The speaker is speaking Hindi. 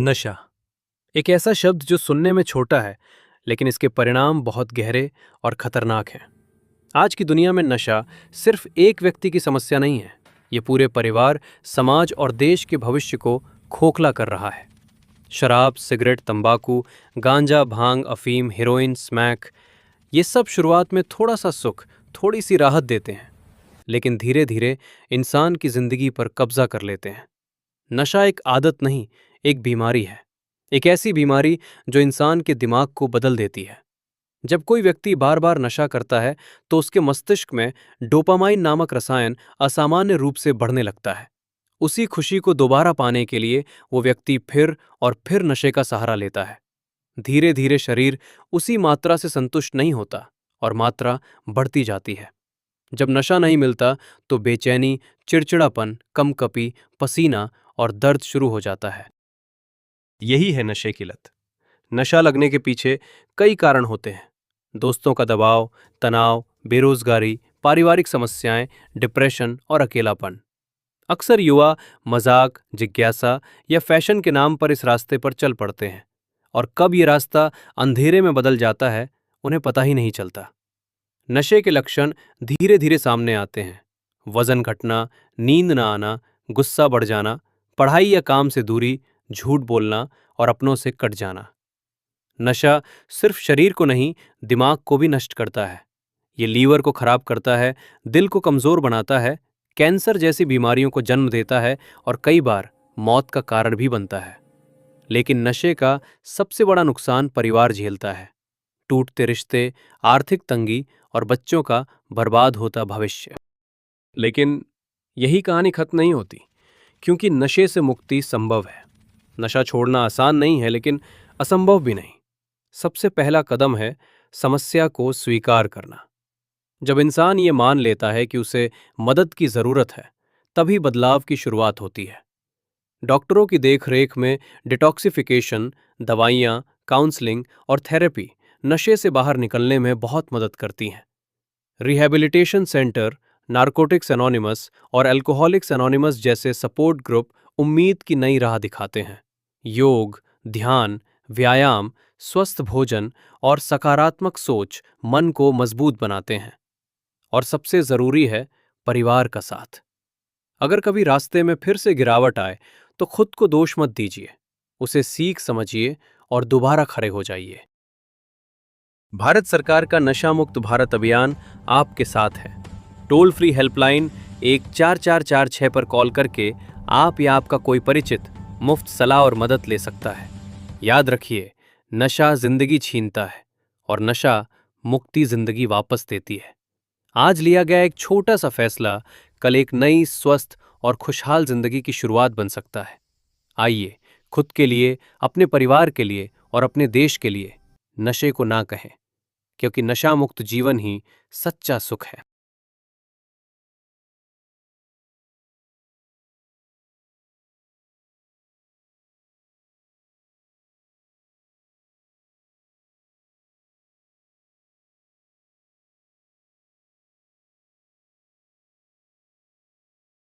नशा एक ऐसा शब्द जो सुनने में छोटा है, लेकिन इसके परिणाम बहुत गहरे और खतरनाक हैं। आज की दुनिया में नशा सिर्फ एक व्यक्ति की समस्या नहीं है, ये पूरे परिवार, समाज और देश के भविष्य को खोखला कर रहा है। शराब, सिगरेट, तंबाकू, गांजा, भांग, अफीम, हेरोइन, स्मैक, ये सब शुरुआत में थोड़ा सा सुख, थोड़ी सी राहत देते हैं, लेकिन धीरे धीरे इंसान की जिंदगी पर कब्जा कर लेते हैं। नशा एक आदत नहीं, एक बीमारी है। एक ऐसी बीमारी जो इंसान के दिमाग को बदल देती है। जब कोई व्यक्ति बार बार नशा करता है तो उसके मस्तिष्क में डोपामाइन नामक रसायन असामान्य रूप से बढ़ने लगता है। उसी खुशी को दोबारा पाने के लिए वो व्यक्ति फिर और फिर नशे का सहारा लेता है। धीरे धीरे शरीर उसी मात्रा से संतुष्ट नहीं होता और मात्रा बढ़ती जाती है। जब नशा नहीं मिलता तो बेचैनी, चिड़चिड़ापन, कंपकपी, पसीना और दर्द शुरू हो जाता है। यही है नशे की लत। नशा लगने के पीछे कई कारण होते हैं। दोस्तों का दबाव, तनाव, बेरोजगारी, पारिवारिक समस्याएं, डिप्रेशन और अकेलापन। अक्सर युवा मजाक, जिज्ञासा या फैशन के नाम पर इस रास्ते पर चल पड़ते हैं, और कब ये रास्ता अंधेरे में बदल जाता है उन्हें पता ही नहीं चलता। नशे के लक्षण धीरे धीरे सामने आते हैं। वजन घटना, नींद न आना, गुस्सा बढ़ जाना, पढ़ाई या काम से दूरी, झूठ बोलना और अपनों से कट जाना। नशा सिर्फ शरीर को नहीं, दिमाग को भी नष्ट करता है। ये लीवर को खराब करता है, दिल को कमजोर बनाता है, कैंसर जैसी बीमारियों को जन्म देता है और कई बार मौत का कारण भी बनता है। लेकिन नशे का सबसे बड़ा नुकसान परिवार झेलता है। टूटते रिश्ते, आर्थिक तंगी और बच्चों का बर्बाद होता भविष्य। लेकिन यही कहानी खत्म नहीं होती, क्योंकि नशे से मुक्ति संभव है। नशा छोड़ना आसान नहीं है, लेकिन असंभव भी नहीं। सबसे पहला कदम है समस्या को स्वीकार करना। जब इंसान ये मान लेता है कि उसे मदद की जरूरत है, तभी बदलाव की शुरुआत होती है। डॉक्टरों की देखरेख में डिटॉक्सिफिकेशन, दवाइयाँ, काउंसलिंग और थेरेपी नशे से बाहर निकलने में बहुत मदद करती हैं। रिहैबिलिटेशन सेंटर, नारकोटिक्स एनोनिमस और अल्कोहलिक्स एनोनिमस जैसे सपोर्ट ग्रुप उम्मीद की नई राह दिखाते हैं। योग, ध्यान, व्यायाम, स्वस्थ भोजन और सकारात्मक सोच मन को मजबूत बनाते हैं। और सबसे जरूरी है परिवार का साथ। अगर कभी रास्ते में फिर से गिरावट आए तो खुद को दोष मत दीजिए, उसे सीख समझिए और दोबारा खड़े हो जाइए। भारत सरकार का नशा मुक्त भारत अभियान आपके साथ है। टोल फ्री हेल्पलाइन 144446 पर कॉल करके आप या आपका कोई परिचित मुफ्त सलाह और मदद ले सकता है। याद रखिए, नशा जिंदगी छीनता है और नशा मुक्ति जिंदगी वापस देती है। आज लिया गया एक छोटा सा फैसला कल एक नई, स्वस्थ और खुशहाल जिंदगी की शुरुआत बन सकता है। आइए, खुद के लिए, अपने परिवार के लिए और अपने देश के लिए नशे को ना कहें, क्योंकि नशा मुक्त जीवन ही सच्चा सुख है।